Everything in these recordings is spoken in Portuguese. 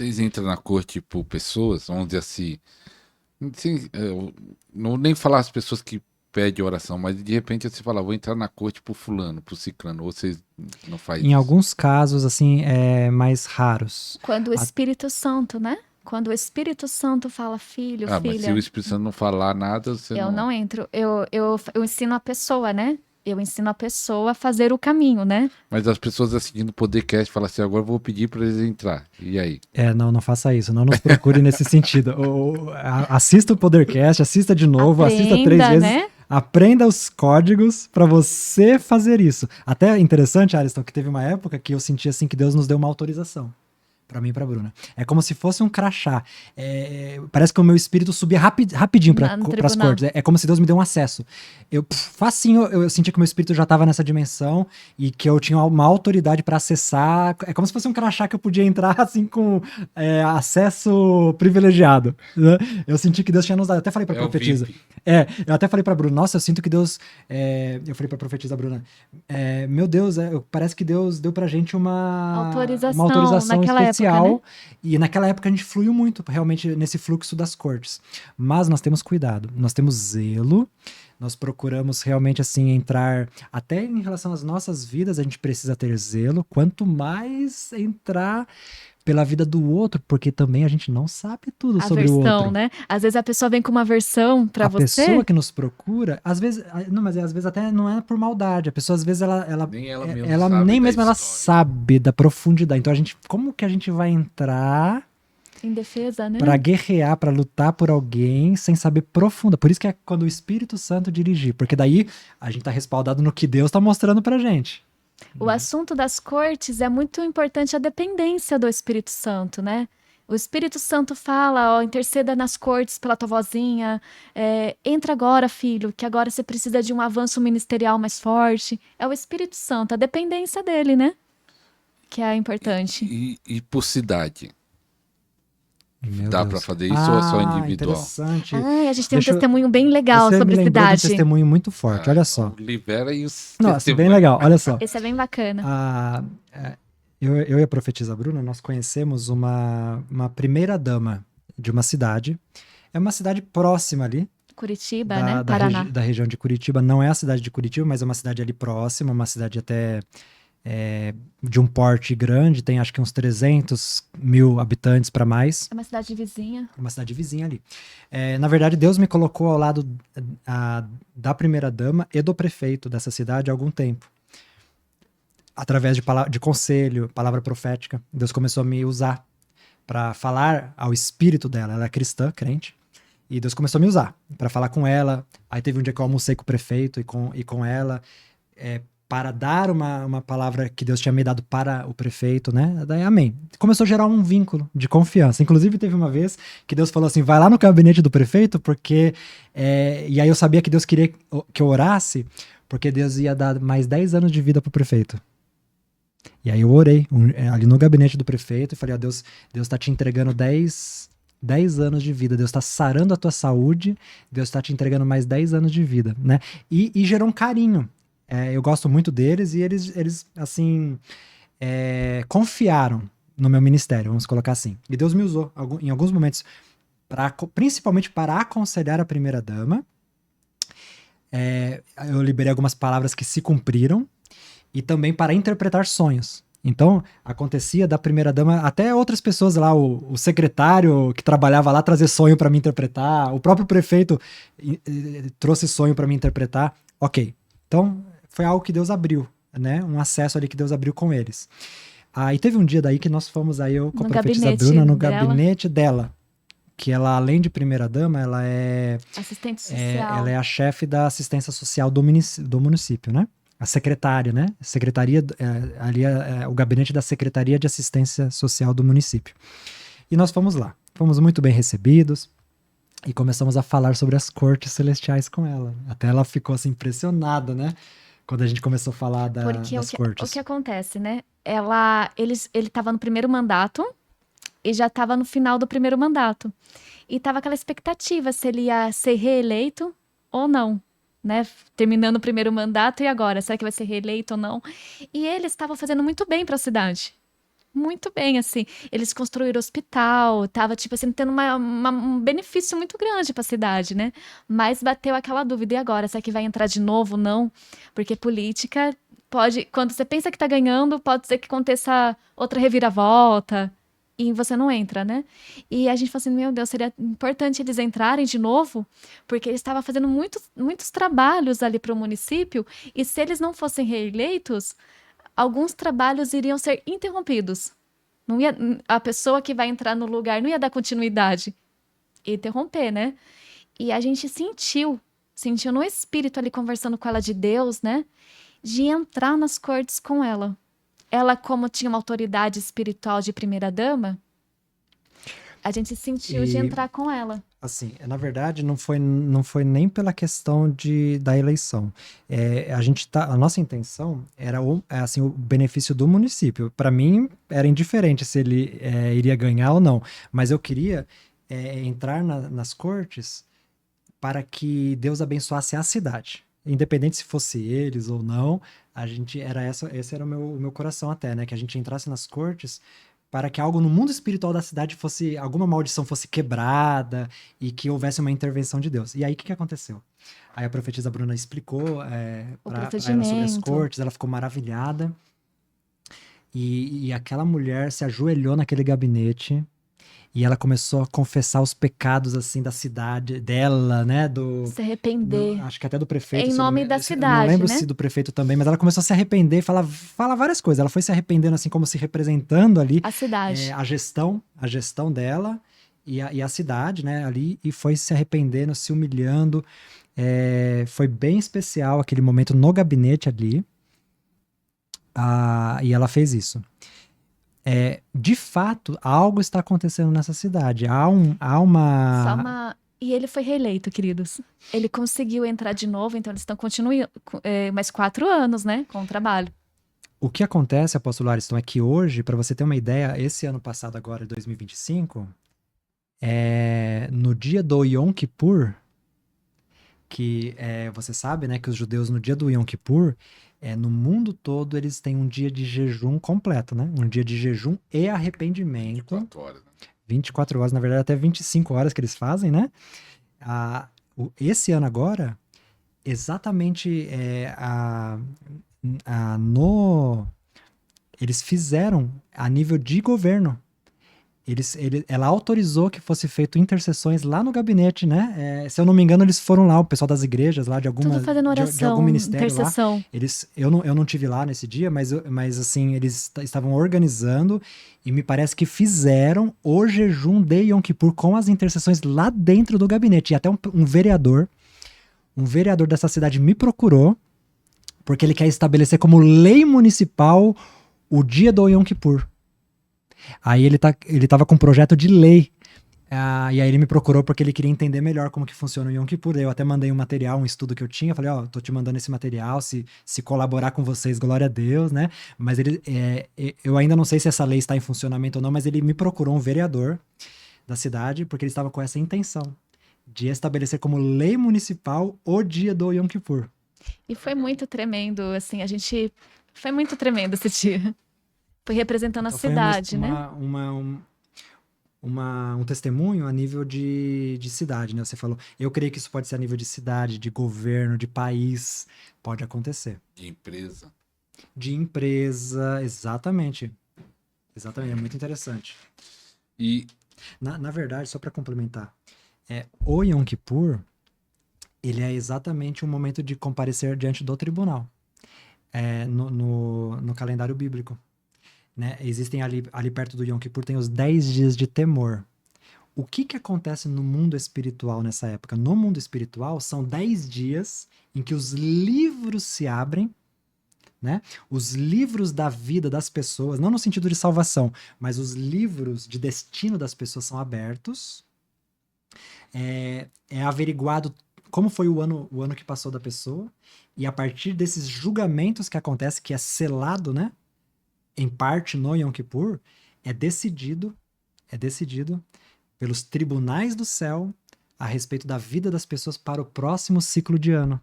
Vocês entram na corte por pessoas, vamos dizer assim, não nem falar as pessoas que pedem oração, mas de repente você fala, vou entrar na corte por fulano, por ciclano, ou vocês não faz Em isso? alguns casos, assim, mais raros. Quando o A- Espírito Santo, né? Quando o Espírito Santo fala, filho, Ah, mas se o filha, Espírito Santo não falar nada, você eu não... não entro. Eu ensino a pessoa, né? Eu ensino a pessoa a fazer o caminho, né? Mas as pessoas assistindo o podcast falam assim, agora eu vou pedir para eles entrar. E aí? não faça isso. Não nos procure nesse sentido. Assista o Podercast, assista de novo, assista 3 Aprenda, vezes. né? Aprenda os códigos para você fazer isso. Até é interessante, Alisson, que teve uma época que eu senti assim que Deus nos deu uma autorização. Pra mim e pra Bruna. É como se fosse um crachá. Parece que o meu espírito subia rapidinho No pras tribunal. cortes. É como se Deus me deu um acesso. Facinho, eu senti que o meu espírito já tava nessa dimensão e que eu tinha uma autoridade pra acessar. É como se fosse um crachá que eu podia entrar assim com acesso privilegiado. Né? Eu senti que Deus tinha nos dado. Eu até falei pra É o profetisa. VIP. Eu até falei pra Bruna, nossa, eu sinto que Deus. Eu falei pra profetisa Bruna, meu Deus, parece que Deus deu pra gente uma autorização Naquela época, especial. né? E naquela época a gente fluiu muito, realmente, nesse fluxo das cortes. Mas nós temos cuidado, nós temos zelo, nós procuramos realmente, assim, entrar. Até em relação às nossas vidas, a gente precisa ter zelo. Quanto mais entrar pela vida do outro, porque também a gente não sabe tudo A sobre o versão, outro. né? Às vezes a pessoa vem com uma versão pra A você. pessoa que nos procura, às vezes, não, mas às vezes até não é por maldade. A pessoa às vezes Nem ela mesmo ela sabe nem da mesmo ela história. sabe da profundidade. Então como que a gente vai entrar Em defesa, né? pra guerrear, pra lutar por alguém sem saber profunda? Por isso que é quando o Espírito Santo dirigir, porque daí a gente tá respaldado no que Deus tá mostrando pra gente. O assunto das cortes é muito importante a dependência do Espírito Santo, né? O Espírito Santo fala, ó, interceda nas cortes pela tua vozinha, entra agora, filho, que agora você precisa de um avanço ministerial mais forte. É o Espírito Santo, a dependência dele, né? Que é importante. E por cidade? Meu Dá Deus. para fazer isso ou é só individual? Interessante. Ah, a gente tem um Deixa eu- testemunho bem legal Você sobre me lembrou de um cidade. testemunho muito forte, olha só. Então libera aí os Nossa, bem testemunhos. legal, olha só. Esse é bem bacana. Eu e a profetisa Bruna, nós conhecemos uma primeira dama de uma cidade. É uma cidade próxima ali, Curitiba, né? Paraná. da região de Curitiba. Não é a cidade de Curitiba, mas é uma cidade ali próxima, uma cidade até de um porte grande, tem acho que uns 300 mil habitantes para mais. É uma cidade vizinha. Uma cidade vizinha ali. Na verdade, Deus me colocou ao lado da primeira dama e do prefeito dessa cidade há algum tempo. Através de conselho, palavra profética, Deus começou a me usar para falar ao espírito dela. Ela é cristã, crente, e Deus começou a me usar para falar com ela. Aí teve um dia que eu almocei com o prefeito e com ela, para dar uma palavra que Deus tinha me dado para o prefeito, né? Daí, amém. Começou a gerar um vínculo de confiança. Inclusive, teve uma vez que Deus falou assim, vai lá no gabinete do prefeito, porque... e aí eu sabia que Deus queria que eu orasse, porque Deus ia dar mais 10 anos de vida pro prefeito. E aí eu orei ali no gabinete do prefeito e falei, Deus tá te entregando 10 anos de vida, Deus está sarando a tua saúde, Deus está te entregando mais 10 anos de vida, né? E gerou um carinho. Eu gosto muito deles e eles assim, confiaram no meu ministério, vamos colocar assim. E Deus me usou em alguns momentos, principalmente para aconselhar a primeira dama. Eu liberei algumas palavras que se cumpriram e também para interpretar sonhos. Então, acontecia da primeira dama, até outras pessoas lá, o secretário que trabalhava lá trazer sonho para me interpretar, o próprio prefeito trouxe sonho para me interpretar. Ok, então foi algo que Deus abriu, né? Um acesso ali que Deus abriu com eles. E teve um dia daí que nós fomos aí, eu com a profetisa Bruna, no gabinete dela, que ela, além de primeira dama, ela é... Assistente social. Ela é a chefe da assistência social do município, né? A secretária, né? Secretaria, ali é o gabinete da Secretaria de Assistência Social do município. E nós fomos lá. Fomos muito bem recebidos e começamos a falar sobre as cortes celestiais com ela. Até ela ficou assim impressionada, né? Quando a gente começou a falar das cortes. O que acontece, né? Ele estava no primeiro mandato e já estava no final do primeiro mandato. E estava aquela expectativa se ele ia ser reeleito ou não. Né, terminando o primeiro mandato, e agora? Será que vai ser reeleito ou não? E eles estavam fazendo muito bem para a cidade. muito bem, assim. Eles construíram hospital, tava, tipo assim, tendo um benefício muito grande pra cidade, né? Mas bateu aquela dúvida, e agora? Será que vai entrar de novo? Não, porque política pode, quando você pensa que tá ganhando, pode ser que aconteça outra reviravolta e você não entra, né? E a gente falou assim, meu Deus, seria importante eles entrarem de novo, porque eles estavam fazendo muitos trabalhos ali para o município, e se eles não fossem reeleitos, alguns trabalhos iriam ser interrompidos. Não ia, a pessoa que vai entrar no lugar não ia dar continuidade, ia interromper, né? E a gente sentiu no espírito ali conversando com ela de Deus, né? De entrar nas cortes com ela. Ela, como tinha uma autoridade espiritual de primeira-dama, a gente sentiu de E, entrar com ela. assim, na verdade, não foi nem pela questão da eleição. A nossa intenção era assim, o benefício do município. Para mim, era indiferente se ele iria ganhar ou não. Mas eu queria entrar nas cortes para que Deus abençoasse a cidade. Independente se fosse eles ou não, esse era o meu coração até, né? Que a gente entrasse nas cortes para que algo no mundo espiritual da cidade alguma maldição fosse quebrada e que houvesse uma intervenção de Deus. E aí, o que aconteceu? Aí a profetisa Bruna explicou O para ela sobre as procedimento. cortes, ela ficou maravilhada. E aquela mulher se ajoelhou naquele gabinete e ela começou a confessar os pecados, assim, da cidade dela, né? Se arrepender. Acho que até do prefeito. Em se eu não nome me- da eu não cidade, lembro né? se do prefeito também, mas ela começou a se arrepender, fala várias coisas. Ela foi se arrependendo, assim, como se representando ali A cidade. a gestão dela e a cidade, né? Ali, e foi se arrependendo, se humilhando. Foi bem especial aquele momento no gabinete ali. E ela fez isso. De fato, algo está acontecendo nessa cidade. Há uma. E ele foi reeleito, queridos. Ele conseguiu entrar de novo, então eles estão continuando mais 4 anos, né? Com o trabalho. O que acontece, apóstolo Ariston, é que hoje, para você ter uma ideia, esse ano passado, agora, 2025, no dia do Yom Kippur, que você sabe, né, que os judeus no dia do Yom Kippur, no mundo todo, eles têm um dia de jejum completo, né? Um dia de jejum e arrependimento. 24 horas. 24 horas, na verdade, até 25 horas que eles fazem, né? Esse ano agora, exatamente eles fizeram a nível de governo. Ela autorizou que fosse feito intercessões lá no gabinete, né? Se eu não me engano, eles foram lá, o pessoal das igrejas lá, de Tudo fazendo algum oração, ministério lá. intercessão. Eu não tive lá nesse dia, mas assim, eles estavam organizando e me parece que fizeram o jejum de Yom Kippur com as intercessões lá dentro do gabinete. E até um vereador dessa cidade me procurou, porque ele quer estabelecer como lei municipal o dia do Yom Kippur. Aí ele tava com um projeto de lei. E aí ele me procurou porque ele queria entender melhor como que funciona o Yom Kippur. Eu até mandei um material, um estudo que eu tinha. Falei, tô te mandando esse material, se colaborar com vocês, glória a Deus, né? Mas eu ainda não sei se essa lei está em funcionamento ou não, mas ele me procurou, um vereador da cidade, porque ele estava com essa intenção de estabelecer como lei municipal o dia do Yom Kippur. E foi muito tremendo, assim, foi muito tremendo esse dia. Foi representando a Então foi cidade, né? um testemunho a nível de cidade, né? Você falou, eu creio que isso pode ser a nível de cidade, de governo, de país, pode acontecer. De empresa. De empresa, exatamente. Exatamente, é muito interessante. E Na verdade, só para complementar, o Yom Kippur, ele é exatamente um momento de comparecer diante do tribunal, no calendário bíblico. Né? Existem ali perto do Yom Kippur, tem os 10 dias de temor. O que acontece no mundo espiritual nessa época? No mundo espiritual, são 10 dias em que os livros se abrem, né? Os livros da vida das pessoas, não no sentido de salvação, mas os livros de destino das pessoas são abertos. É averiguado como foi o ano que passou da pessoa, e a partir desses julgamentos que acontecem, que é selado, né? Em parte no Yom Kippur, é decidido pelos tribunais do céu a respeito da vida das pessoas para o próximo ciclo de ano.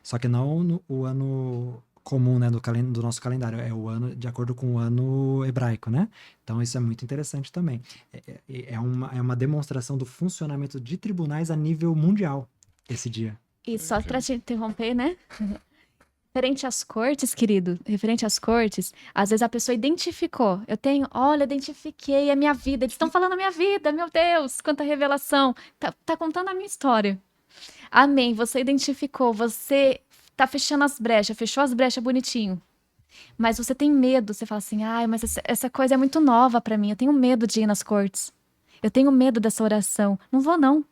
Só que não o ano comum, né, do nosso calendário. É o ano de acordo com o ano hebraico, né? Então isso é muito interessante também. É uma demonstração do funcionamento de tribunais a nível mundial esse dia. E só para te interromper, né? Referente às cortes, querido, referente às cortes, às vezes a pessoa identificou. Olha, identifiquei a minha vida. Eles estão falando a minha vida, meu Deus, quanta revelação. Tá contando a minha história. Amém, você identificou, você tá fechando as brechas, fechou as brechas bonitinho. Mas você tem medo, você fala assim, mas essa coisa é muito nova para mim, eu tenho medo de ir nas cortes. Eu tenho medo dessa oração. Não vou não,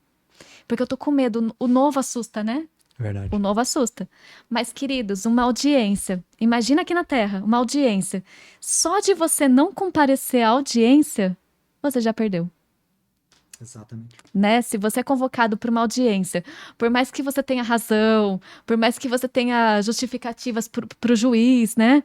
porque eu tô com medo. O novo assusta, né? Verdade. O novo assusta. Mas, queridos, uma audiência. Imagina aqui na Terra, uma audiência. Só de você não comparecer à audiência, você já perdeu. Exatamente. Né? Se você é convocado para uma audiência, por mais que você tenha razão, por mais que você tenha justificativas para o juiz, né?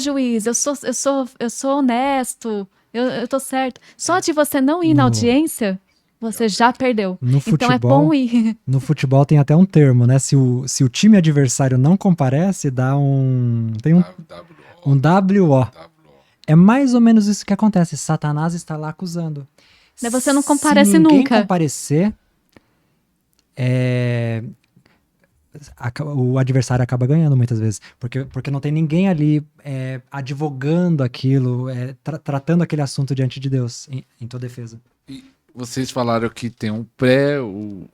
Juiz, eu sou honesto, eu tô certo. Só de você não ir na audiência, você já perdeu. No futebol, então é bom ir. No futebol tem até um termo, né? Se o time adversário não comparece, dá tem um WO. É mais ou menos isso que acontece. Satanás está lá acusando. Mas você não comparece nunca. Se ninguém comparecer, o adversário acaba ganhando muitas vezes. Porque não tem ninguém ali advogando aquilo, tratando aquele assunto diante de Deus, em tua defesa. E vocês falaram que tem um pré,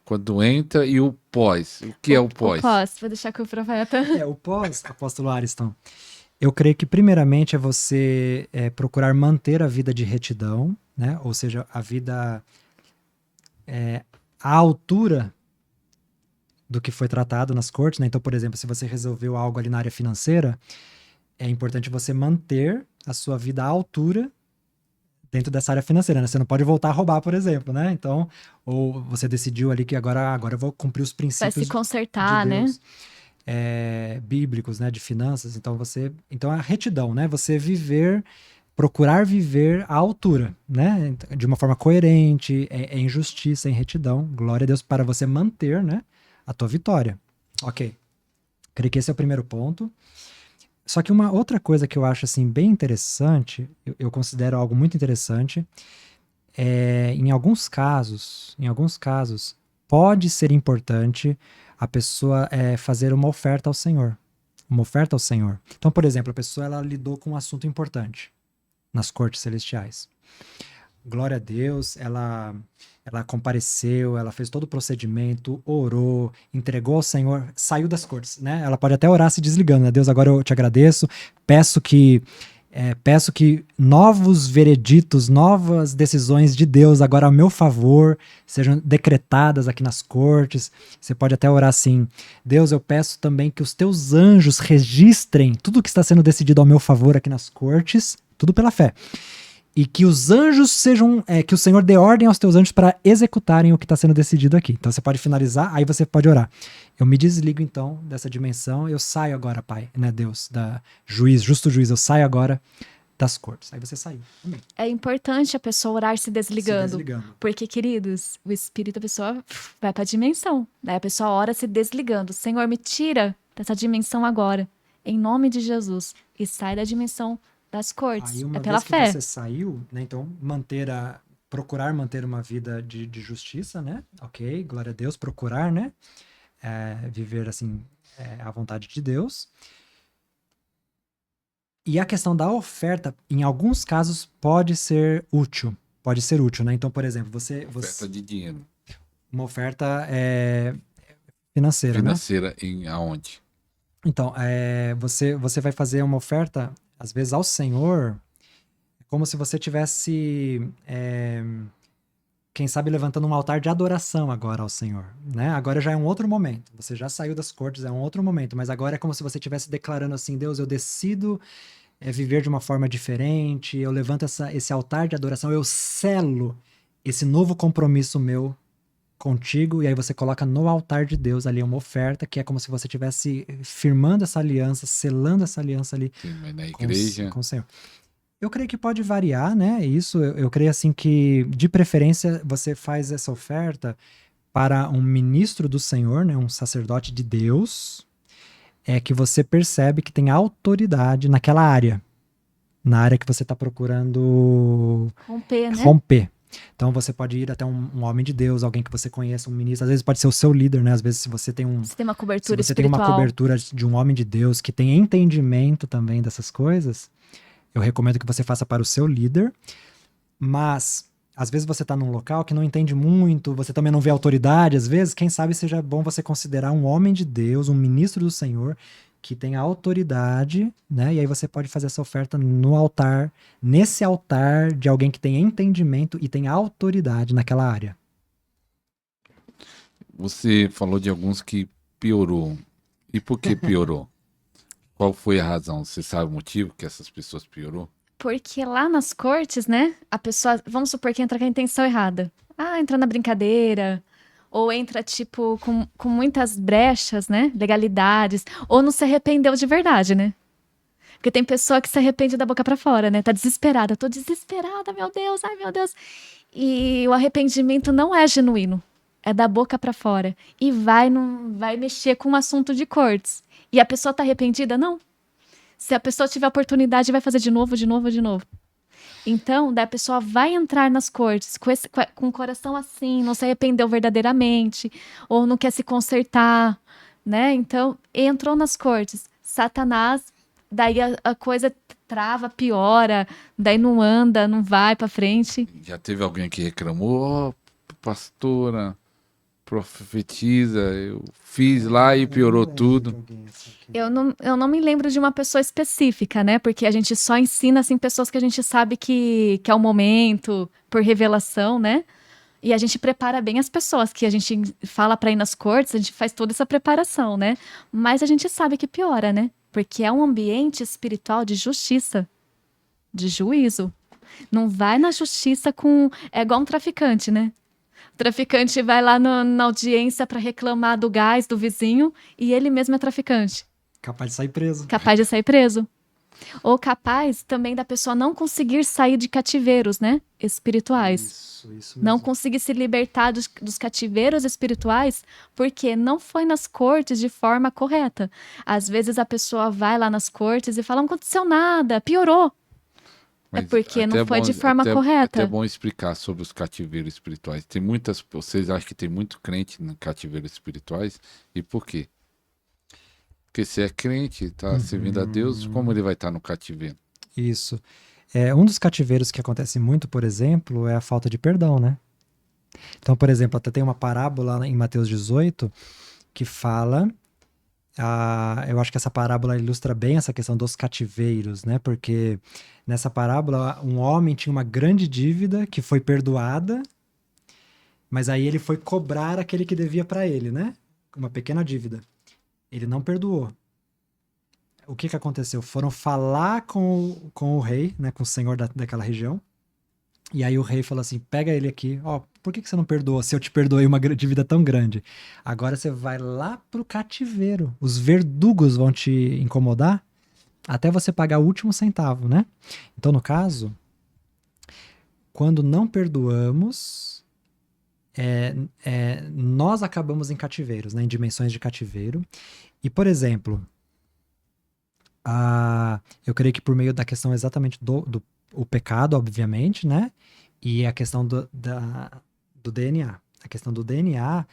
quando entra, e o pós. O que é o pós? O pós, vou deixar com o profeta. O pós, apóstolo Ariston. Eu creio que primeiramente é você procurar manter a vida de retidão, né? Ou seja, a vida à altura do que foi tratado nas cortes, né? Então, por exemplo, se você resolveu algo ali na área financeira, é importante você manter a sua vida à altura dentro dessa área financeira, né? Você não pode voltar a roubar, por exemplo, né? Então, ou você decidiu ali que agora eu vou cumprir os princípios vai se consertar, de Deus, né? Bíblicos, né? De finanças. Então a retidão, né? Você procurar viver à altura, né? De uma forma coerente, em justiça, em retidão. Glória a Deus para você manter, né? A tua vitória. Ok. Creio que esse é o primeiro ponto. Só que uma outra coisa que eu acho assim bem interessante, eu considero algo muito interessante, em alguns casos, pode ser importante a pessoa fazer uma oferta ao Senhor. Uma oferta ao Senhor. Então, por exemplo, a pessoa ela lidou com um assunto importante nas cortes celestiais. Glória a Deus, ela compareceu, ela fez todo o procedimento, orou, entregou ao Senhor, saiu das cortes, né? Ela pode até orar se desligando, né? Deus, agora eu te agradeço, peço que novos vereditos, novas decisões de Deus agora a meu favor sejam decretadas aqui nas cortes. Você pode até orar assim: Deus, eu peço também que os teus anjos registrem tudo que está sendo decidido ao meu favor aqui nas cortes, tudo pela fé. E que os anjos que o Senhor dê ordem aos teus anjos para executarem o que está sendo decidido aqui. Então você pode finalizar, aí você pode orar. Eu me desligo então dessa dimensão, eu saio agora, Pai, né, Deus, justo juiz, eu saio agora das cortes. Aí você saiu. Amém. É importante a pessoa orar se desligando. Porque, queridos, o espírito da pessoa vai para a dimensão. Daí a pessoa ora se desligando. Senhor, me tira dessa dimensão agora, em nome de Jesus, e sai da dimensão das cortes. Aí, uma pela vez fé. Que você saiu, né? Então, procurar manter uma vida de justiça, né? Ok, glória a Deus, procurar, né? Viver assim, à vontade de Deus. E a questão da oferta, em alguns casos, pode ser útil. Né? Então, por exemplo, Oferta de dinheiro. Uma oferta financeira, né? Financeira aonde? Então, você vai fazer uma oferta, às vezes, ao Senhor, como se você tivesse, quem sabe, levantando um altar de adoração agora ao Senhor, né? Agora já é um outro momento. Você já saiu das cortes, é um outro momento, mas agora é como se você estivesse declarando assim: Deus, eu decido viver de uma forma diferente, eu levanto esse altar de adoração, eu selo esse novo compromisso meu contigo, e aí você coloca no altar de Deus ali uma oferta, que é como se você estivesse firmando essa aliança, selando essa aliança ali. Sim, mas na igreja com o Senhor. Eu creio que pode variar, né? Isso, eu creio assim que, de preferência, você faz essa oferta para um ministro do Senhor, né? Um sacerdote de Deus, é que você percebe que tem autoridade naquela área. Na área que você está procurando Romper, né? romper. Então você pode ir até um homem de Deus, alguém que você conheça, um ministro. Às vezes pode ser o seu líder, né? Às vezes se você tem Você tem uma se cobertura você tem uma espiritual. cobertura de um homem de Deus que tem entendimento também dessas coisas, eu recomendo que você faça para o seu líder. Mas às vezes você está num local que não entende muito, você também não vê autoridade, às vezes, quem sabe seja bom você considerar um homem de Deus, um ministro do Senhor, que tem autoridade, né? E aí você pode fazer essa oferta no altar, nesse altar de alguém que tem entendimento e tem autoridade naquela área. Você falou de alguns que piorou. E por que piorou? Qual foi a razão? Você sabe o motivo que essas pessoas piorou? Porque lá nas cortes, né, a pessoa, vamos supor que entra com a intenção errada. Ah, entra na brincadeira, ou entra, tipo, com muitas brechas, né, legalidades, ou não se arrependeu de verdade, né? Porque tem pessoa que se arrepende da boca pra fora, né? Tá desesperada, tô desesperada, meu Deus, ai meu Deus. E o arrependimento não é genuíno, é da boca pra fora. E vai mexer com um assunto de cortes. E a pessoa tá arrependida? Não. Se a pessoa tiver oportunidade, vai fazer de novo, de novo, de novo. Então, daí a pessoa vai entrar nas cortes com o coração assim, não se arrependeu verdadeiramente, ou não quer se consertar, né? Então, entrou nas cortes. Satanás, daí a coisa trava, piora, daí não anda, não vai pra frente. Já teve alguém que reclamou, ó, pastora, profetiza, eu fiz lá e piorou tudo. Eu não me lembro de uma pessoa específica, né? Porque a gente só ensina, assim, pessoas que a gente sabe que é o momento, por revelação, né? E a gente prepara bem as pessoas, que a gente fala pra ir nas cortes, a gente faz toda essa preparação, né? Mas a gente sabe que piora, né? Porque é um ambiente espiritual de justiça, de juízo. Não vai na justiça com... É igual um traficante, né? O traficante vai lá na audiência pra reclamar do gás do vizinho e ele mesmo é traficante. Capaz de sair preso. Capaz de sair preso. Ou capaz também da pessoa não conseguir sair de cativeiros, né? Espirituais. Isso Não mesmo. conseguir se libertar dos cativeiros espirituais porque não foi nas cortes de forma correta. Às vezes a pessoa vai lá nas cortes e fala: não aconteceu nada, piorou. É Mas porque não até foi bom, de forma até correta. bom explicar sobre os cativeiros espirituais. Tem muitas, vocês acham que tem muito crente em cativeiros espirituais? E por quê? Porque se é crente, tá servindo a Deus, como ele vai estar no cativeiro? Isso. Um dos cativeiros que acontece muito, por exemplo, é a falta de perdão, né? Então, por exemplo, até tem uma parábola em Mateus 18 que fala. Eu acho que essa parábola ilustra bem essa questão dos cativeiros, né? Porque nessa parábola, um homem tinha uma grande dívida que foi perdoada, mas aí ele foi cobrar aquele que devia para ele, né? Uma pequena dívida. Ele não perdoou. O que aconteceu? Foram falar com o rei, né? Com o senhor daquela região. E aí o rei falou assim: pega ele aqui, ó, por que você não perdoou se eu te perdoei uma dívida tão grande? Agora você vai lá pro cativeiro, os verdugos vão te incomodar até você pagar o último centavo, né? Então, no caso, quando não perdoamos, nós acabamos em cativeiros, né? Em dimensões de cativeiro. E, por exemplo, eu creio que por meio da questão exatamente do o pecado, obviamente, né? E a questão do DNA. A questão do DNA,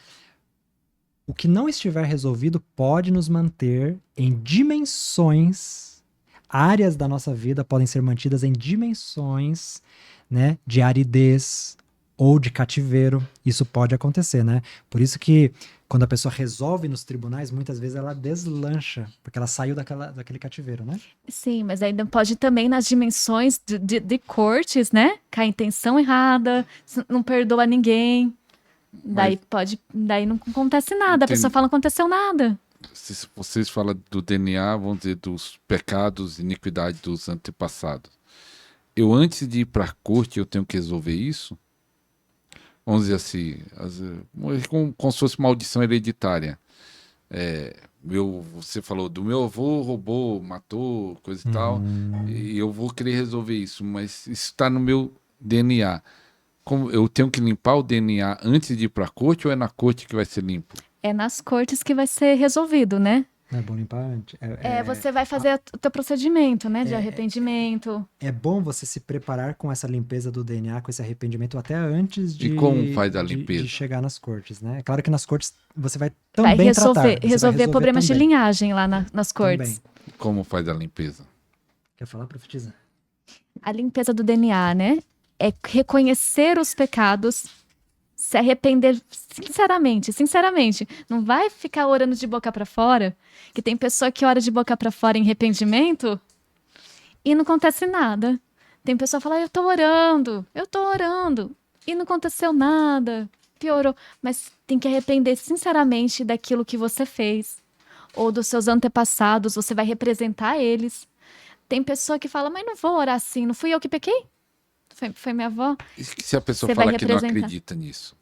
o que não estiver resolvido pode nos manter em dimensões, áreas da nossa vida podem ser mantidas em dimensões, né, de aridez ou de cativeiro. Isso pode acontecer, né? Por isso que quando a pessoa resolve nos tribunais, muitas vezes ela deslancha, porque ela saiu daquele cativeiro, né? Sim, mas ainda pode também nas dimensões de cortes, né? Com a intenção errada, não perdoa ninguém. Daí não acontece nada. A pessoa fala: não aconteceu nada. Se vocês falam do DNA, vamos dizer, dos pecados, iniquidade dos antepassados. Eu, antes de ir para a corte, eu tenho que resolver isso? Vamos dizer assim, como se fosse maldição hereditária. Você falou do meu avô, roubou, matou, coisa e tal, e eu vou querer resolver isso, mas isso está no meu DNA. Como eu tenho que limpar o DNA antes de ir para a corte ou é na corte que vai ser limpo? É nas cortes que vai ser resolvido, né? Não é bom limpar antes. Você vai fazer o teu procedimento, né, de arrependimento. É bom você se preparar com essa limpeza do DNA, com esse arrependimento, até antes E como faz a limpeza? de chegar nas cortes, né? É claro que nas cortes você vai Vai também tratar. Você vai resolver problemas de também. linhagem lá nas cortes. Também. Como faz a limpeza? Quer falar, profetisa? A limpeza do DNA, né? É reconhecer os pecados, se arrepender sinceramente. Não vai ficar orando de boca pra fora, que tem pessoa que ora de boca pra fora em arrependimento e não acontece nada. Tem pessoa que fala, eu tô orando, e não aconteceu nada, piorou. Mas tem que arrepender sinceramente daquilo que você fez, ou dos seus antepassados, você vai representar eles. Tem pessoa que fala, mas não vou orar assim, não fui eu que pequei? Foi minha avó? E se a pessoa Você vai fala que não representar. acredita nisso?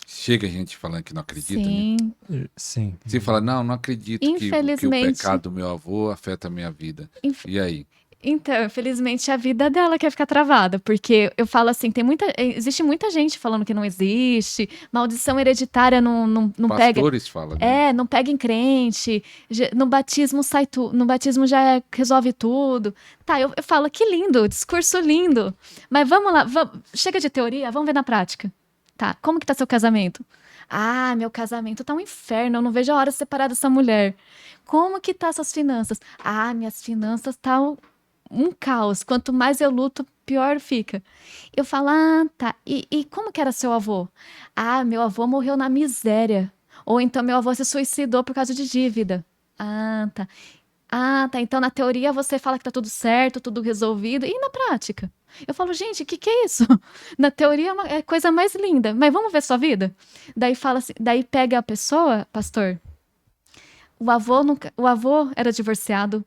Chega gente falando que não acredita Sim. nisso. Sim. Você fala, não acredito que o Infelizmente. pecado do meu avô afeta a minha vida. E aí? Então, infelizmente, a vida dela quer ficar travada, porque eu falo assim, existe muita gente falando que não existe, maldição hereditária não pega. Pastores falam, né? Não pega em crente, no batismo sai tudo, no batismo já resolve tudo. Tá, eu falo, que lindo, discurso lindo, mas vamos lá, chega de teoria, vamos ver na prática. Tá, como que tá seu casamento? Ah, meu casamento tá um inferno, eu não vejo a hora de separar dessa mulher. Como que tá suas finanças? Ah, minhas finanças tá um caos. Quanto mais eu luto, pior fica. Eu falo, tá. E como que era seu avô? Ah, meu avô morreu na miséria. Ou então meu avô se suicidou por causa de dívida. Ah, tá. Ah, tá. Então na teoria você fala que tá tudo certo, tudo resolvido. E na prática? Eu falo, gente, o que é isso? Na teoria é a coisa mais linda. Mas vamos ver sua vida? Daí fala assim, daí pega a pessoa, pastor. O avô era divorciado.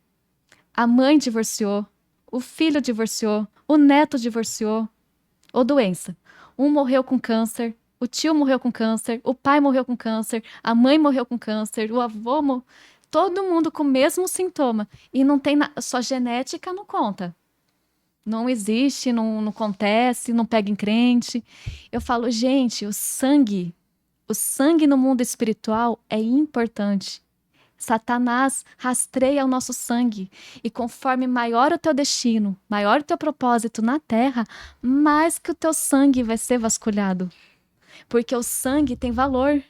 A mãe divorciou. O filho divorciou, o neto divorciou, ou doença. Um morreu com câncer, o tio morreu com câncer, o pai morreu com câncer, a mãe morreu com câncer, o avô morreu. Todo mundo com o mesmo sintoma. E não tem só genética não conta. Não existe, não acontece, não pega em crente. Eu falo, gente, o sangue no mundo espiritual é importante. Satanás rastreia o nosso sangue e conforme maior o teu destino, maior o teu propósito na terra, mais que o teu sangue vai ser vasculhado. Porque o sangue tem valor.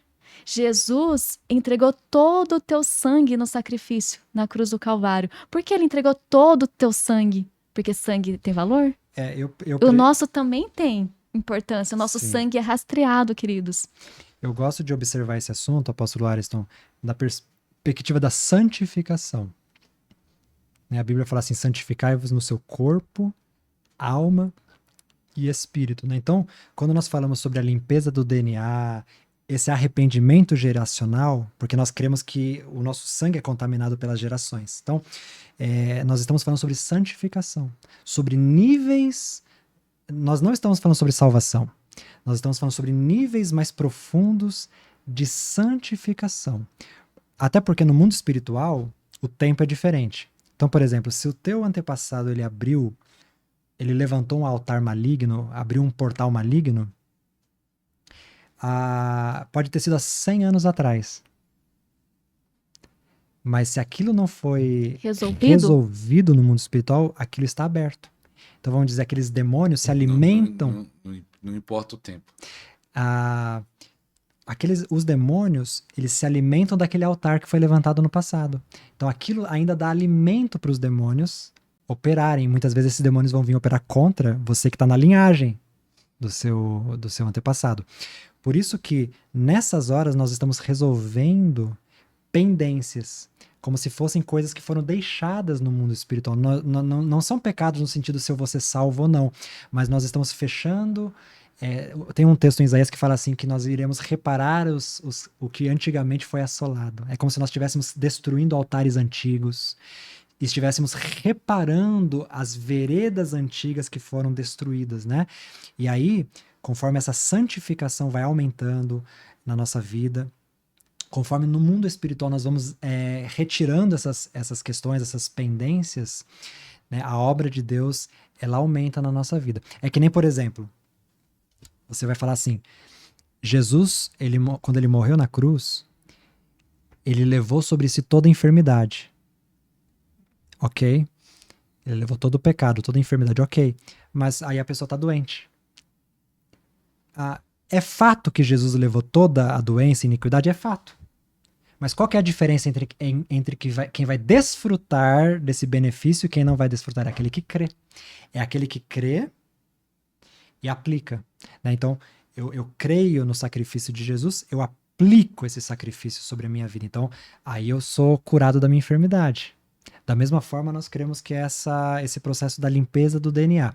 Jesus entregou todo o teu sangue no sacrifício na cruz do Calvário. Por que ele entregou todo o teu sangue? Porque sangue tem valor? O nosso também tem importância. O nosso sangue é rastreado, queridos. Eu gosto de observar esse assunto, apóstolo Ariston, da perspectiva da santificação. A Bíblia fala assim, santificai-vos no seu corpo, alma e espírito. Então, quando nós falamos sobre a limpeza do DNA, esse arrependimento geracional, porque nós cremos que o nosso sangue é contaminado pelas gerações. Então, nós estamos falando sobre santificação, sobre níveis. Nós não estamos falando sobre salvação. Nós estamos falando sobre níveis mais profundos de santificação. Até porque no mundo espiritual, o tempo é diferente. Então, por exemplo, se o teu antepassado ele levantou um altar maligno, abriu um portal maligno, pode ter sido há 100 anos atrás. Mas se aquilo não foi resolvido no mundo espiritual, aquilo está aberto. Então vamos dizer, aqueles demônios se alimentam... Não importa o tempo. Os demônios, eles se alimentam daquele altar que foi levantado no passado. Então aquilo ainda dá alimento para os demônios operarem. Muitas vezes esses demônios vão vir operar contra você que está na linhagem do seu antepassado. Por isso que nessas horas nós estamos resolvendo pendências, como se fossem coisas que foram deixadas no mundo espiritual. Não são pecados no sentido se eu vou ser salvo ou não, mas nós estamos fechando... tem um texto em Isaías que fala assim, que nós iremos reparar o que antigamente foi assolado. É como se nós estivéssemos destruindo altares antigos, e estivéssemos reparando as veredas antigas que foram destruídas, né? E aí, conforme essa santificação vai aumentando na nossa vida, conforme no mundo espiritual nós vamos retirando essas questões, essas pendências, né, a obra de Deus, ela aumenta na nossa vida. É que nem, por exemplo, você vai falar assim, Jesus, quando ele morreu na cruz, ele levou sobre si toda a enfermidade. Ok? Ele levou todo o pecado, toda a enfermidade, ok. Mas aí a pessoa está doente. É fato que Jesus levou toda a doença e iniquidade? É fato. Mas qual que é a diferença entre quem vai desfrutar desse benefício e quem não vai desfrutar? É aquele que crê. É aquele que crê e aplica. Né? Então, eu creio no sacrifício de Jesus, eu aplico esse sacrifício sobre a minha vida. Então, aí eu sou curado da minha enfermidade. Da mesma forma, nós cremos que esse processo da limpeza do DNA.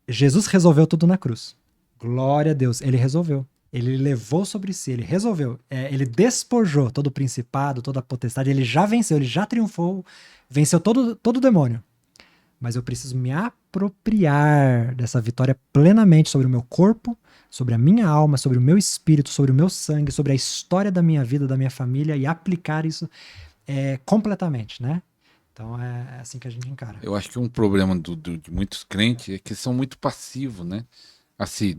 Jesus resolveu tudo na cruz. Glória a Deus, ele resolveu. Ele levou sobre si, ele resolveu. Ele despojou todo o principado, toda a potestade, ele já venceu, ele já triunfou, venceu todo o demônio. Mas eu preciso me apropriar dessa vitória plenamente sobre o meu corpo, sobre a minha alma, sobre o meu espírito, sobre o meu sangue, sobre a história da minha vida, da minha família e aplicar isso completamente, né? Então é assim que a gente encara. Eu acho que um problema de muitos crentes é que eles são muito passivos, né? Assim,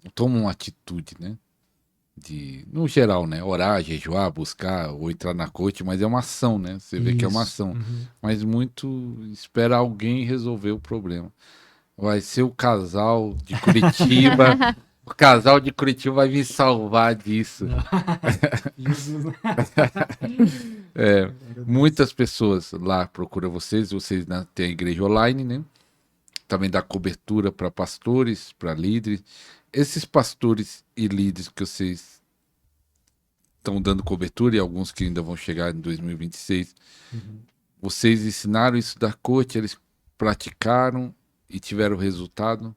não tomam uma atitude, né? No geral, né? Orar, jejuar, buscar ou entrar na corte, mas é uma ação, né? Você vê que é uma ação. Uhum. Mas muito espera alguém resolver o problema. Vai ser o casal de Curitiba. O casal de Curitiba vai me salvar disso. Muitas pessoas lá procuram vocês têm a igreja online, né? Também dá cobertura para pastores, para líderes. Esses pastores e líderes que vocês estão dando cobertura, e alguns que ainda vão chegar em 2026, vocês ensinaram isso da corte, eles praticaram e tiveram resultado?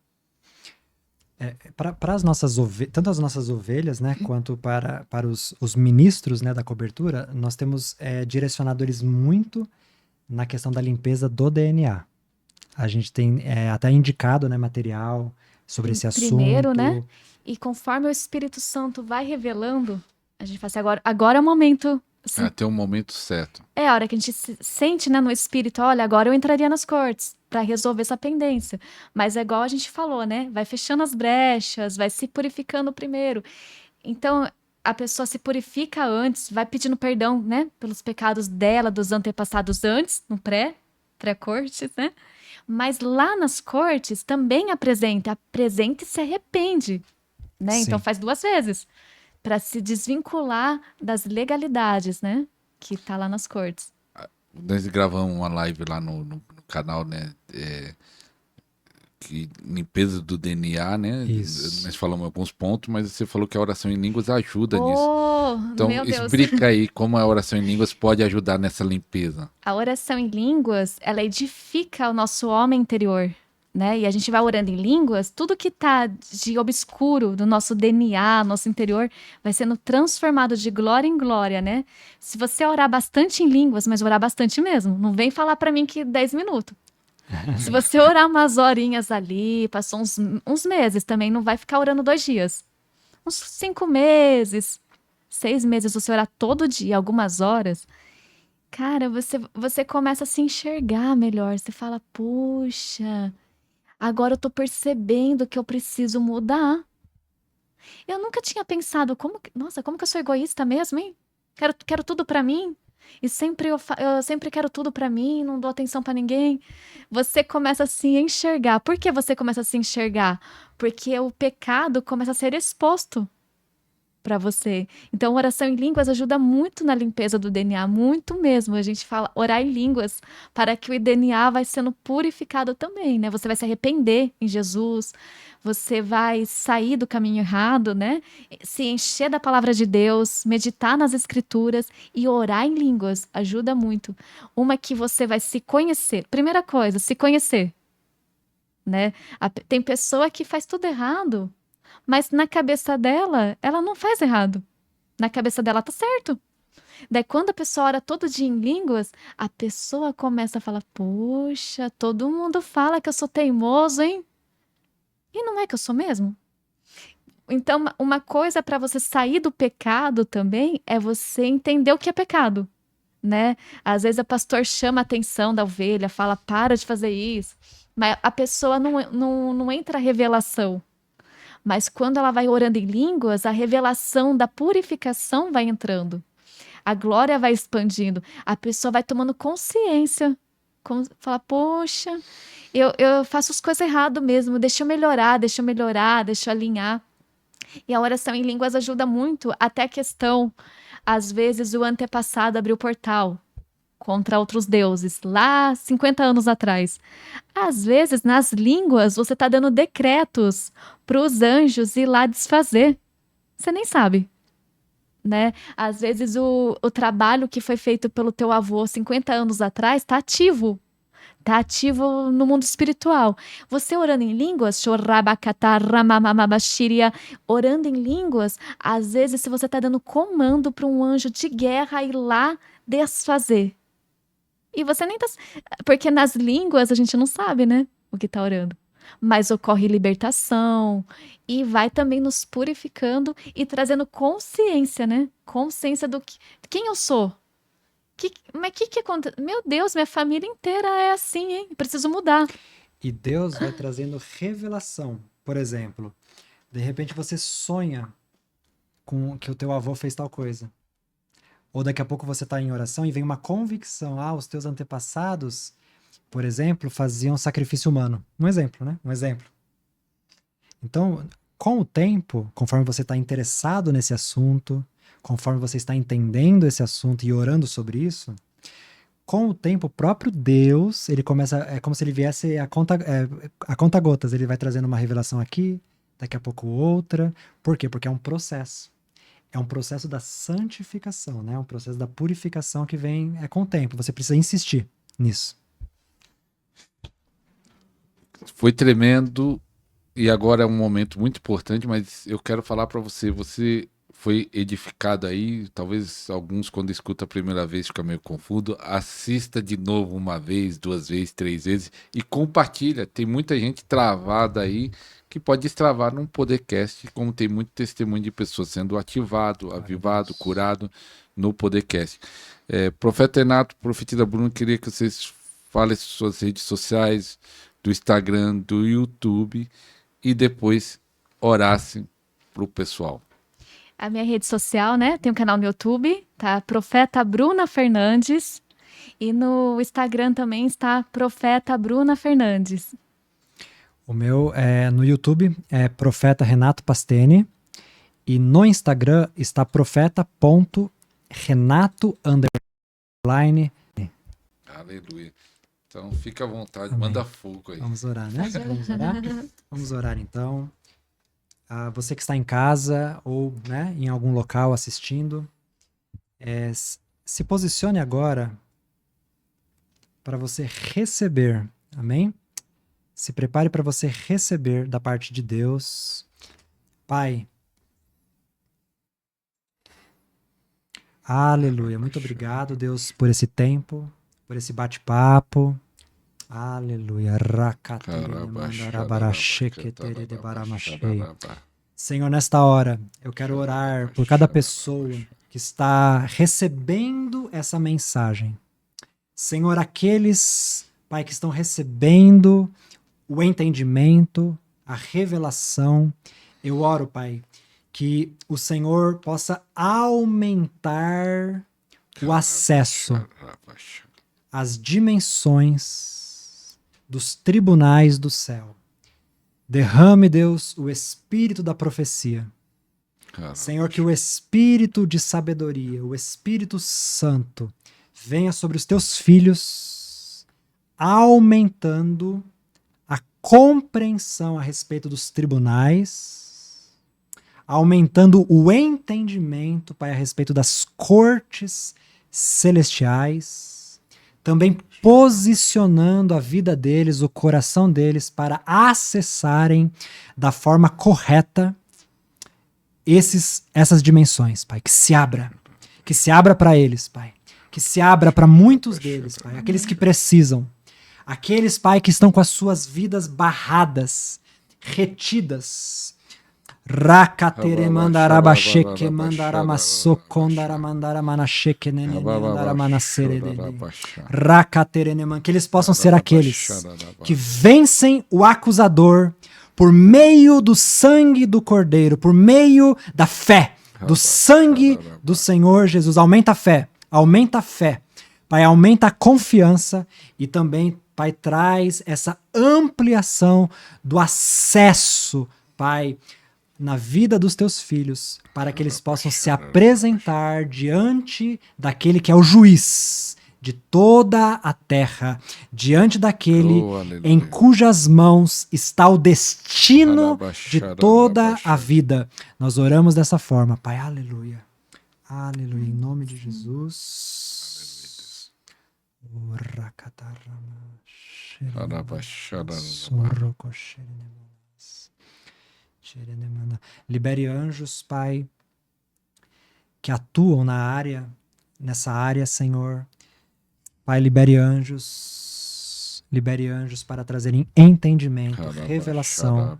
Para as nossas ovelhas, tanto as nossas ovelhas, né, quanto para os ministros, né, da cobertura, nós temos direcionado eles muito na questão da limpeza do DNA. A gente tem até indicado, né, material sobre esse assunto. Primeiro, né? E conforme o Espírito Santo vai revelando, a gente fala assim, agora é o momento. Assim, Tem um momento certo. É a hora que a gente sente, né, no Espírito, olha, agora eu entraria nas cortes para resolver essa pendência. Mas é igual a gente falou, né? Vai fechando as brechas, vai se purificando primeiro. Então, a pessoa se purifica antes, vai pedindo perdão, né? Pelos pecados dela, dos antepassados antes, no pré-cortes, né? Mas lá nas cortes também apresenta e se arrepende, né? Sim. Então faz 2 vezes para se desvincular das legalidades, né? Que tá lá nas cortes. Nós gravamos uma live lá no canal, né? Que limpeza do DNA, né? Isso. Nós falamos alguns pontos, mas você falou que a oração em línguas ajuda nisso. Então, meu Deus. explica aí como a oração em línguas pode ajudar nessa limpeza. A oração em línguas, ela edifica o nosso homem interior, né? E a gente vai orando em línguas, tudo que tá de obscuro do nosso DNA, nosso interior, vai sendo transformado de glória em glória, né? Se você orar bastante em línguas, mas orar bastante mesmo, não vem falar para mim que 10 minutos. Se você orar umas horinhas ali, passou uns meses também, não vai ficar orando 2 dias. Uns 5 meses, 6 meses, você orar todo dia, algumas horas, cara, você começa a se enxergar melhor. Você fala, puxa, agora eu tô percebendo que eu preciso mudar. Eu nunca tinha pensado, como que eu sou egoísta mesmo, hein? Quero tudo pra mim. E sempre eu sempre quero tudo pra mim, não dou atenção pra ninguém. Você começa a se enxergar. Por que você começa a se enxergar? Porque o pecado começa a ser exposto para você. Então, oração em línguas ajuda muito na limpeza do DNA, muito mesmo. A gente fala orar em línguas para que o DNA vai sendo purificado também, né? Você vai se arrepender em Jesus, você vai sair do caminho errado, né? Se encher da palavra de Deus, meditar nas escrituras e orar em línguas ajuda muito. Uma que você vai se conhecer. Primeira coisa, se conhecer, né? Tem pessoa que faz tudo errado, mas na cabeça dela, ela não faz errado. Na cabeça dela tá certo. Daí quando a pessoa ora todo dia em línguas, a pessoa começa a falar, poxa, todo mundo fala que eu sou teimoso, hein? E não é que eu sou mesmo? Então, uma coisa para você sair do pecado também é você entender o que é pecado, né? Às vezes o pastor chama a atenção da ovelha, fala, para de fazer isso. Mas a pessoa não entra a revelação. Mas quando ela vai orando em línguas, a revelação da purificação vai entrando. A glória vai expandindo. A pessoa vai tomando consciência. Falar, poxa, eu faço as coisas errado mesmo. Deixa eu melhorar, deixa eu alinhar. E a oração em línguas ajuda muito até a questão. Às vezes o antepassado abriu o portal contra outros deuses, lá 50 anos atrás. Às vezes, nas línguas, você está dando decretos para os anjos ir lá desfazer. Você nem sabe, né? Às vezes, o trabalho que foi feito pelo teu avô 50 anos atrás está ativo. Está ativo no mundo espiritual. Você orando em línguas, orando em línguas, às vezes, se você está dando comando para um anjo de guerra ir lá desfazer. E você nem tá... Porque nas línguas a gente não sabe, né? O que tá orando. Mas ocorre libertação e vai também nos purificando e trazendo consciência, né? Consciência do que... Quem eu sou? Mas o que acontece? Meu Deus, minha família inteira é assim, hein? Preciso mudar. E Deus vai trazendo revelação. Por exemplo, de repente você sonha com que o teu avô fez tal coisa. Ou daqui a pouco você está em oração e vem uma convicção. Os teus antepassados, por exemplo, faziam sacrifício humano. Um exemplo, né? Um exemplo. Então, com o tempo, conforme você está interessado nesse assunto, conforme você está entendendo esse assunto e orando sobre isso, com o tempo, o próprio Deus, ele começa, é como se ele viesse a conta gotas. Ele vai trazendo uma revelação aqui, daqui a pouco outra. Por quê? Porque é um processo. É um processo da santificação, né? É um processo da purificação que vem com o tempo. Você precisa insistir nisso. Foi tremendo e agora é um momento muito importante, mas eu quero falar para você. Você foi edificado aí, talvez alguns quando escuta a primeira vez fica meio confuso. Assista de novo uma vez, 2 vezes, 3 vezes e compartilha. Tem muita gente travada aí que pode destravar num podcast, como tem muito testemunho de pessoas sendo ativado, avivado, curado no podcast. Profeta Renato, Profetisa Bruna, queria que vocês falem suas redes sociais, do Instagram, do YouTube e depois orassem para o pessoal. A minha rede social, né? Tem um canal no YouTube, tá? Profeta Bruna Fernandes. E no Instagram também está Profeta Bruna Fernandes. O meu no YouTube é Profeta Renato Pastene e no Instagram está profeta.renato_. Aleluia. Então fica à vontade, Amém. Manda fogo aí. Vamos orar, né? Vamos orar? Vamos orar então. Você que está em casa ou, né, em algum local assistindo, se posicione agora para você receber, amém? Se prepare para você receber da parte de Deus. Pai, aleluia, muito obrigado, Deus, por esse tempo, por esse bate-papo. Aleluia. Senhor, nesta hora, eu quero orar por cada pessoa que está recebendo essa mensagem. Senhor, aqueles, Pai, que estão recebendo o entendimento, a revelação, eu oro, Pai, que o Senhor possa aumentar o acesso às dimensões dos tribunais do céu. Derrame, Deus, o espírito da profecia. Senhor, que o espírito de sabedoria, o Espírito Santo, venha sobre os teus filhos, aumentando a compreensão a respeito dos tribunais, aumentando o entendimento, Pai, a respeito das cortes celestiais, também posicionando a vida deles, o coração deles, para acessarem da forma correta essas dimensões, Pai. Que se abra para eles, Pai. Que se abra para muitos deles, Pai. Aqueles que precisam. Aqueles, Pai, que estão com as suas vidas barradas, retidas. Rakatere mandara sheke mandara masokondara mandara manasheke nene mandara manaserede. Rakatere neman, que eles possam ser aqueles que vencem o acusador por meio do sangue do Cordeiro, por meio da fé, do sangue do Senhor Jesus. Aumenta a fé, aumenta a fé. Pai, aumenta a confiança e também, Pai, traz essa ampliação do acesso, Pai, na vida dos teus filhos, para que eles possam se apresentar diante daquele que é o juiz de toda a terra, diante daquele em cujas mãos está o destino de toda a vida. Nós oramos dessa forma, Pai, aleluia. Aleluia, em nome de Jesus. Libere anjos, Pai, que atuam nessa área, Senhor. Pai, libere anjos para trazerem entendimento, revelação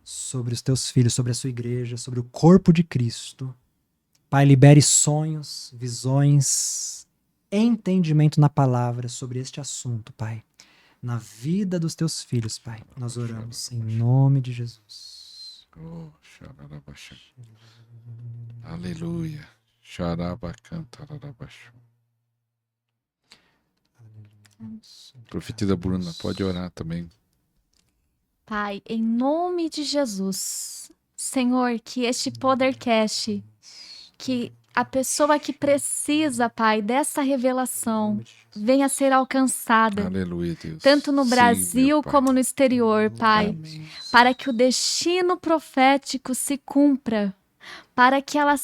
sobre os teus filhos, sobre a sua igreja, sobre o corpo de Cristo. Pai, libere sonhos, visões, entendimento na palavra sobre este assunto, Pai. Na vida dos teus filhos, Pai. Nós oramos em nome de Jesus. Aleluia. Profetisa Bruna, pode orar também. Pai, em nome de Jesus, Senhor, que este Podercast, que a pessoa que precisa, Pai, dessa revelação venha a ser alcançada. Aleluia, Deus. Tanto no Sim, Brasil meu Pai. como no exterior, Pai. Amém. Para que o destino profético se cumpra. Para que ela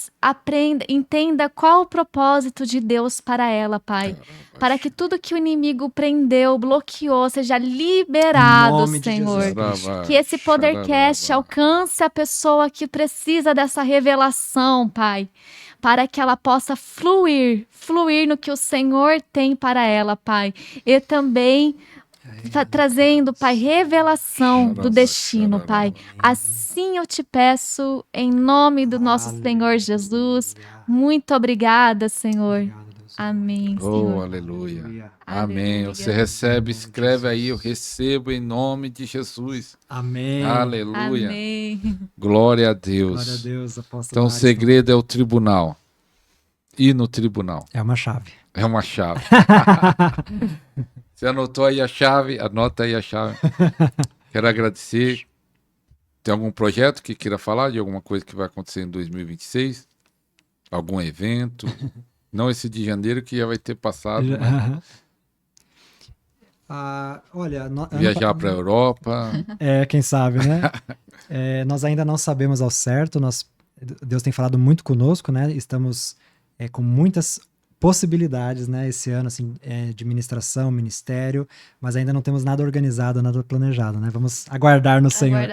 entenda qual o propósito de Deus para ela, Pai. Para que tudo que o inimigo prendeu, bloqueou, seja liberado, Em nome de Senhor. Jesus. Que esse Podercast alcance a pessoa que precisa dessa revelação, Pai. Para que ela possa fluir no que o Senhor tem para ela, Pai. E também trazendo, Pai, revelação do destino, Pai. Assim eu te peço, em nome do nosso Senhor Jesus. Muito obrigada, Senhor. Obrigado, Deus. Amém, Oh, Senhor. aleluia. Amém. Aleluia. Você recebe, escreve aí, eu recebo em nome de Jesus. Amém. Aleluia. Amém. Glória a Deus. Glória a Deus, apóstolo. Então o Ariston. segredo é o tribunal. Ir no tribunal. É uma chave. É uma chave. Você anotou aí a chave? Anota aí a chave. Quero agradecer. Tem algum projeto que queira falar de alguma coisa que vai acontecer em 2026? Algum evento? Não esse de janeiro que já vai ter passado. Né? Olha, Viajar para a Europa. quem sabe, né? Nós ainda não sabemos ao certo. Deus tem falado muito conosco, né? Estamos com muitas possibilidades, né? Esse ano, assim, de ministração, ministério, mas ainda não temos nada organizado, nada planejado, né? Vamos aguardar no Senhor.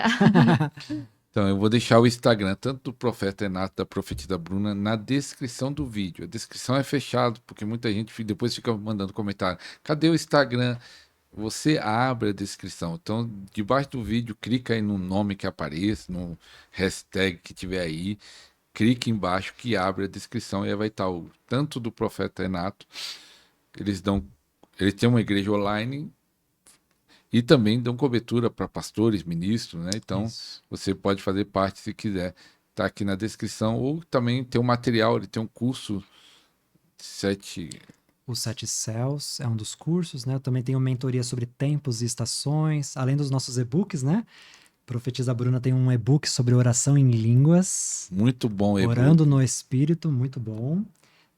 Então, eu vou deixar o Instagram, tanto do Profeta Renato, da Profetisa Bruna, na descrição do vídeo. A descrição é fechada, porque muita gente depois fica mandando comentário. Cadê o Instagram? Você abre a descrição. Então, debaixo do vídeo, clica aí no nome que apareça, no hashtag que tiver aí. Clique embaixo que abre a descrição e aí vai estar tanto do Profeta Renato. Eles têm uma igreja online e também dão cobertura para pastores, ministros, né? Então, você pode fazer parte se quiser. Tá aqui na descrição. Ou também tem um material, ele tem um curso Os 7 Céus é um dos cursos, né? Eu também tenho mentoria sobre tempos e estações, além dos nossos e-books, né? Profetisa Bruna tem um e-book sobre oração em línguas. Muito bom e-book. Orando no Espírito, muito bom.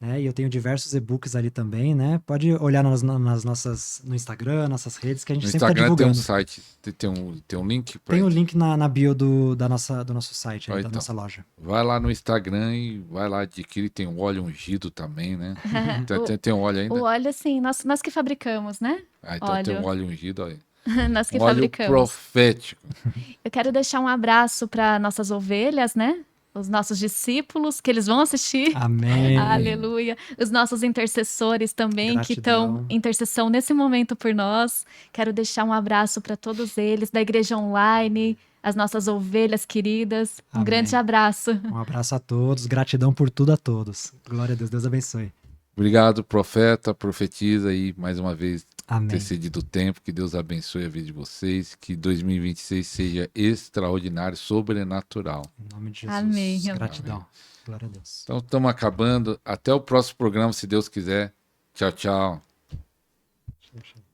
Né? E eu tenho diversos e-books ali também, né? Pode olhar nas nossas, no Instagram, nossas redes, que a gente sempre está divulgando. No Instagram tem um site, tem um link? Tem o link na bio do nosso site, aí, da nossa loja. Vai lá no Instagram e vai lá adquirir, tem um óleo ungido também, né? tem um óleo ainda? O óleo, sim, nós que fabricamos, né? Então óleo. tem um óleo ungido aí. Nós que óleo fabricamos. Profético. Eu quero deixar um abraço para nossas ovelhas, né? Os nossos discípulos, que eles vão assistir. Amém. Aleluia. Os nossos intercessores também, Gratidão. que estão em intercessão nesse momento por nós. Quero deixar um abraço para todos eles, da igreja online, as nossas ovelhas queridas. Um Amém. grande abraço. Um abraço a todos, gratidão por tudo a todos. Glória a Deus, Deus abençoe. Obrigado, profeta, profetiza aí mais uma vez. Amém. ter cedido o tempo. Que Deus abençoe a vida de vocês. Que 2026 seja extraordinário, sobrenatural. Em nome de Jesus. Amém. Gratidão. Glória a Deus. Então, estamos acabando. Até o próximo programa, se Deus quiser. Tchau, tchau. Deixa eu-